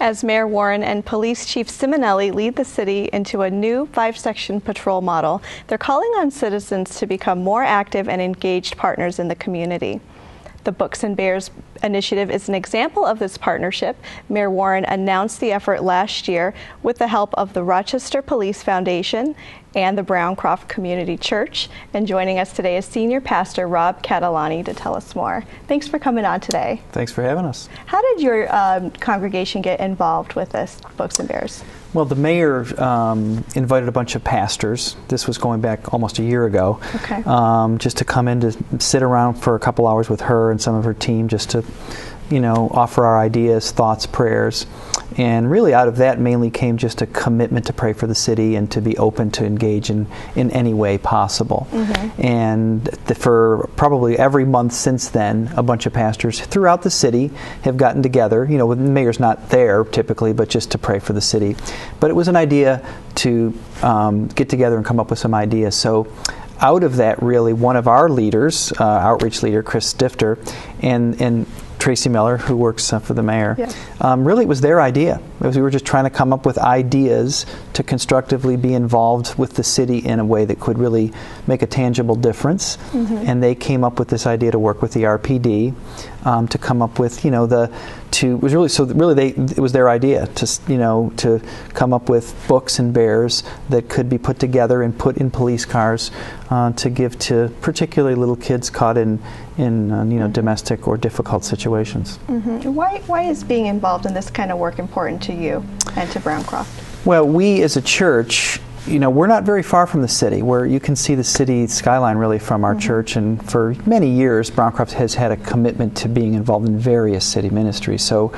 As Mayor Warren and Police Chief Ciminelli lead the city into a new 5-section patrol model, they're calling on citizens to become more active and engaged partners in the community. The Books and Bears initiative is an example of this partnership. Mayor Warren announced the effort last year with the help of the Rochester Police Foundation and the Browncroft Community Church. And joining us today is Senior Pastor Rob Catalani to tell us more. Thanks for coming on today. Thanks for having us. How did your congregation get involved with this Books and Bears? Well, the mayor invited a bunch of pastors. This was going back almost a year ago. Okay. Just to come in to sit around for a couple hours with her and some of her team, just to, offer our ideas, thoughts, prayers. And really out of that mainly came just a commitment to pray for the city and to be open to engage in any way possible. Mm-hmm. And for probably every month since then, a bunch of pastors throughout the city have gotten together, the mayor's not there typically, but just to pray for the city. But it was an idea to get together and come up with some ideas. So out of that, really, one of our leaders, outreach leader, Chris Stifter, and Tracy Miller, who works for the mayor, really it was their idea. We were just trying to come up with ideas to constructively be involved with the city in a way that could really make a tangible difference. Mm-hmm. And they came up with this idea to work with the RPD to come up with, it was their idea to come up with books and bears that could be put together and put in police cars to give to particularly little kids caught in domestic or difficult situations. Mm-hmm. Why is being involved in this kind of work important to you and to Browncroft? Well, we as a church, we're not very far from the city, where you can see the city skyline really from our church, and for many years Browncroft has had a commitment to being involved in various city ministries. So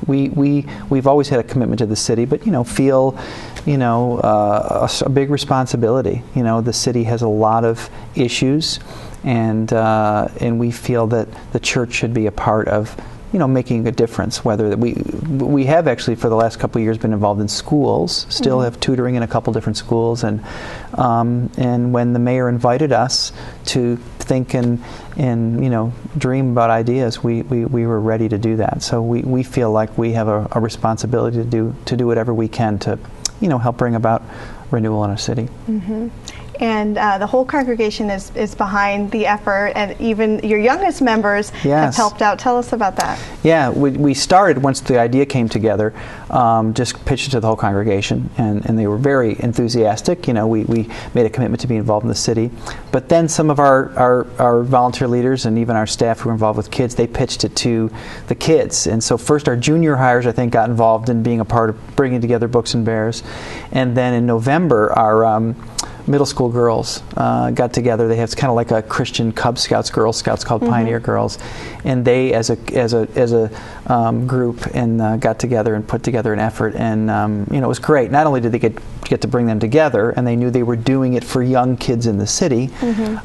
we've always had a commitment to the city, but feel a big responsibility. The city has a lot of issues, and we feel that the church should be a part of making a difference. Whether that we have actually for the last couple of years been involved in schools, still have tutoring in a couple different schools, and when the mayor invited us to think and dream about ideas, we were ready to do that. So we feel like we have a responsibility to do whatever we can to help bring about renewal in our city. Mm-hmm. And the whole congregation is behind the effort, and even your youngest members have helped out. Tell us about that. Yeah, we started, once the idea came together, just pitched it to the whole congregation, and they were very enthusiastic. We made a commitment to be involved in the city. But then some of our volunteer leaders and even our staff who were involved with kids, they pitched it to the kids. And so first our junior hires, I think, got involved in being a part of bringing together Books and Bears. And then in November, our middle school girls got together. They have kind of like a Christian Cub Scouts, Girl Scouts called Pioneer Girls, and they, as a group, and got together and put together an effort. And it was great. Not only did they get to bring them together, and they knew they were doing it for young kids in the city,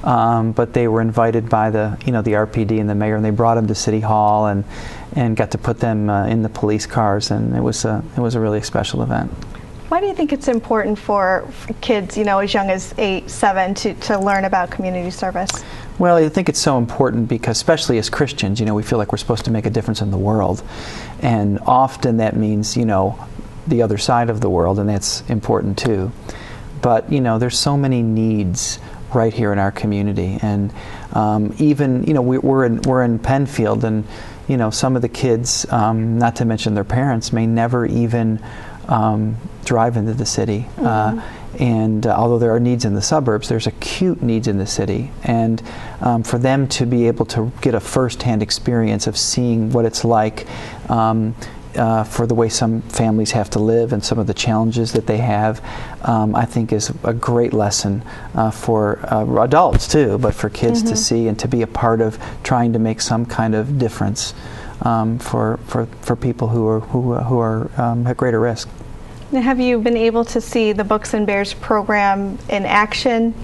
but they were invited by the RPD and the mayor, and they brought them to City Hall and got to put them in the police cars, and it was a really special event. Why do you think it's important for kids, as young as 8, 7, to learn about community service? Well, I think it's so important because, especially as Christians, we feel like we're supposed to make a difference in the world. And often that means, the other side of the world, and that's important too. But, there's so many needs right here in our community. And even, we're in Penfield, and, some of the kids, not to mention their parents, may never even drive into the city. And although there are needs in the suburbs, there's acute needs in the city. And for them to be able to get a first-hand experience of seeing what it's like for the way some families have to live and some of the challenges that they have, I think is a great lesson for adults too, but for kids to see and to be a part of trying to make some kind of difference for people who are at greater risk. Now, have you been able to see the Books and Bears program in action?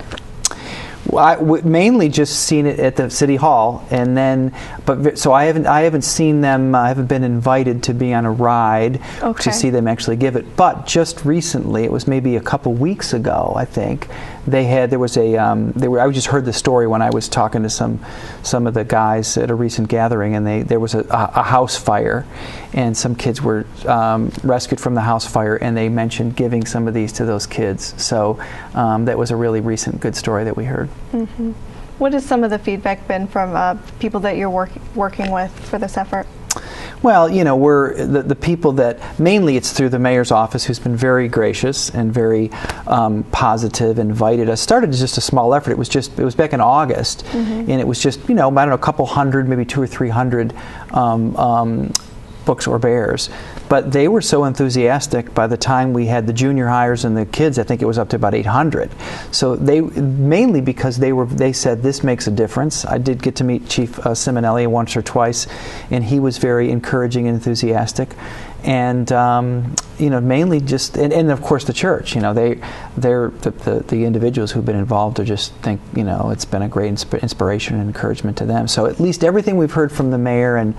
mainly just seen it at the city hall, and then, so I haven't seen them. I haven't been invited to be on a ride to see them actually give it. But just recently, it was maybe a couple weeks ago, I think. I just heard the story when I was talking to some of the guys at a recent gathering, and there was a house fire, and some kids were rescued from the house fire, and they mentioned giving some of these to those kids. So that was a really recent good story that we heard. Mm-hmm. What has some of the feedback been from people that you're working with for this effort? Well, we're the people that, mainly it's through the mayor's office, who's been very gracious and very positive, invited us. Started as just a small effort. It was back in August, and it was just, I don't know, a couple hundred, maybe 200 or 300 books or bears. But they were so enthusiastic. By the time we had the junior hires and the kids, I think it was up to about 800. So mainly because they said this makes a difference. I did get to meet Chief Ciminelli once or twice, and he was very encouraging and enthusiastic. And mainly just, and of course the church. They're the individuals who've been involved are just think it's been a great inspiration and encouragement to them. So at least everything we've heard from the mayor and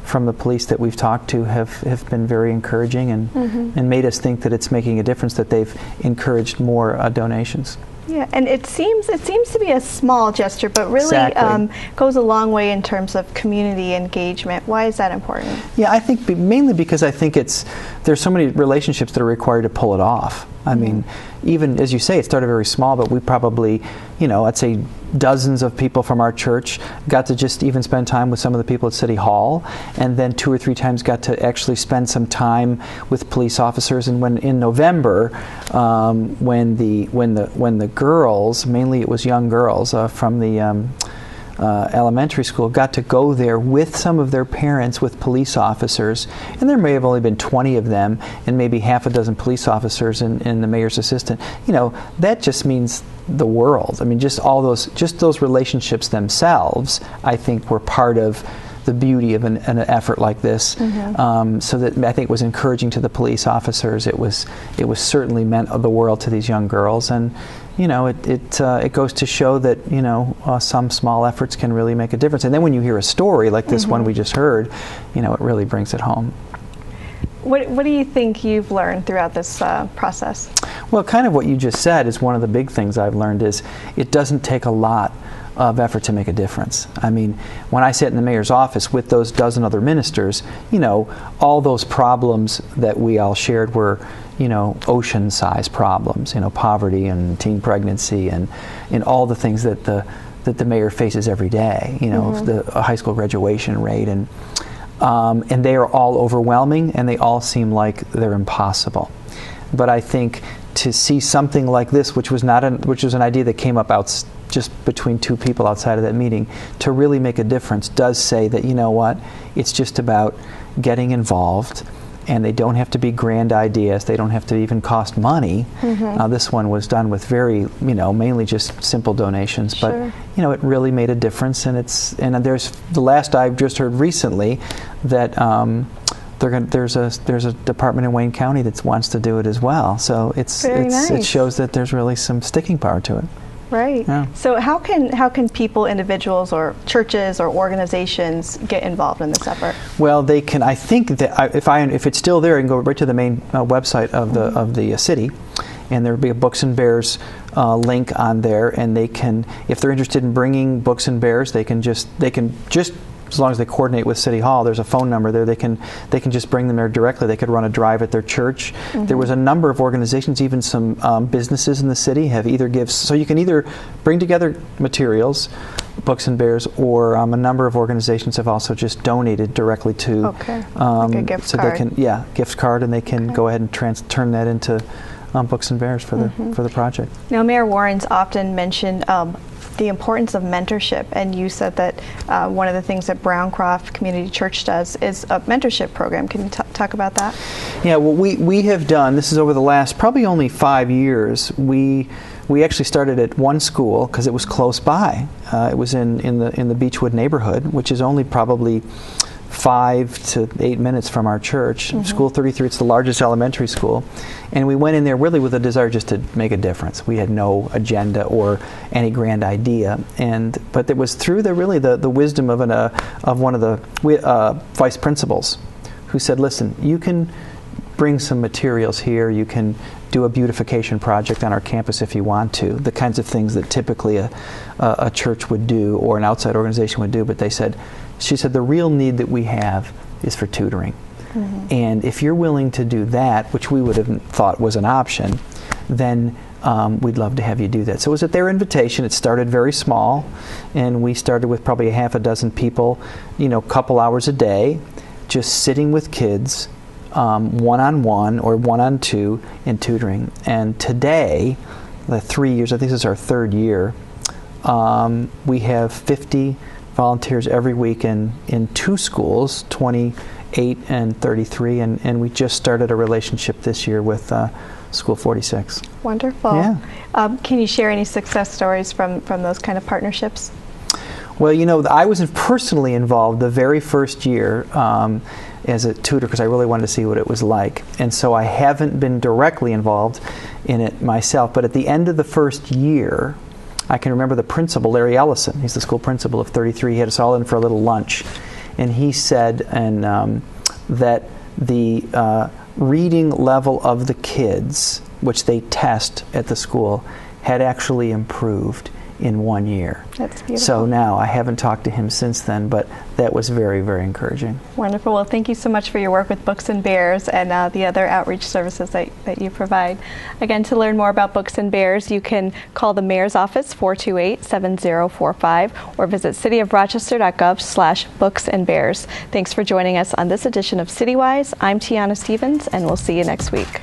from the police that we've talked to have been very encouraging and made us think that it's making a difference, that they've encouraged more donations. Yeah, and it seems to be a small gesture, but really goes a long way in terms of community engagement. Why is that important? Yeah, I think mainly because I think there's so many relationships that are required to pull it off. I mean, even as you say, it started very small, but we probably, I'd say dozens of people from our church got to just even spend time with some of the people at City Hall, and then 2 or 3 times got to actually spend some time with police officers. And when in November, when the girls, mainly it was young girls from the elementary school, got to go there with some of their parents, with police officers, and there may have only been 20 of them, and maybe half a dozen police officers and the mayor's assistant. That just means the world. I mean, just those relationships themselves, I think, were part of the beauty of an effort like this. So that I think was encouraging to the police officers. It was certainly meant the world to these young girls, and it goes to show that some small efforts can really make a difference. And then when you hear a story like this one we just heard, it really brings it home. What do you think you've learned throughout this process? Well, kind of what you just said is one of the big things I've learned is it doesn't take a lot of effort to make a difference. I mean, when I sat in the mayor's office with those dozen other ministers, all those problems that we all shared were, ocean-sized problems, poverty and teen pregnancy and all the things that the mayor faces every day, the high school graduation rate, and they are all overwhelming, and they all seem like they're impossible. But I think to see something like this, which was an idea that came up just between 2 people outside of that meeting, to really make a difference, does say that, it's just about getting involved, and they don't have to be grand ideas. They don't have to even cost money. This one was done with very, mainly just simple donations, but it really made a difference. And there's the last I've just heard recently that there's a department in Wayne County that wants to do it as well. So it shows that there's really some sticking power to it. Right. Yeah. So how can people, individuals, or churches or organizations get involved in this effort? Well, they can. I think that if it's still there, I can go right to the main website of the city, and there'll be a Books and Bears link on there, and they can, if they're interested in bringing books and bears, they can just as long as they coordinate with City Hall, there's a phone number there. They can just bring them there directly. They could run a drive at their church. There was a number of organizations, even some businesses in the city have either gives. So you can either bring together materials, Books and Bears, or a number of organizations have also just donated directly to. Like a gift card. They can, gift card, and they can go ahead and turn that into Books and Bears for the project. Now, Mayor Warren's often mentioned the importance of mentorship, and you said that one of the things that Browncroft Community Church does is a mentorship program. Can you talk about that? Yeah, well, we have done, this is over the last probably only 5 years, we actually started at one school because it was close by. It was in the Beechwood neighborhood, which is only probably 5 to 8 minutes from our church. School 33, it's the largest elementary school. And we went in there really with a desire just to make a difference. We had no agenda or any grand idea. But it was through the wisdom of one of the vice principals who said, listen, you can bring some materials here, you can do a beautification project on our campus if you want to, the kinds of things that typically a church would do or an outside organization would do. But she said, the real need that we have is for tutoring. And if you're willing to do that, which we would have thought was an option, then we'd love to have you do that. So it was at their invitation. It started very small, and we started with probably a half a dozen people, a couple hours a day, just sitting with kids, one-on-one or one-on-two in tutoring. And today, the 3 years, I think this is our third year, we have 50 volunteers every week in 2 schools, 28 and 33, and we just started a relationship this year with School 46. Wonderful. Yeah. Can you share any success stories from those kind of partnerships? Well, I was personally involved the very first year as a tutor because I really wanted to see what it was like. And so I haven't been directly involved in it myself. But at the end of the first year, I can remember the principal, Larry Ellison, he's the school principal of 33, he had us all in for a little lunch. And he said that the reading level of the kids, which they test at the school, had actually improved in 1 year. That's beautiful. So now, I haven't talked to him since then, but that was very, very encouraging. Wonderful. Well, thank you so much for your work with Books and Bears and the other outreach services that you provide. Again, to learn more about Books and Bears, you can call the Mayor's Office 428-7045 or visit cityofrochester.gov/booksandbears. Thanks for joining us on this edition of CityWise. I'm Tiana Stevens, and we'll see you next week.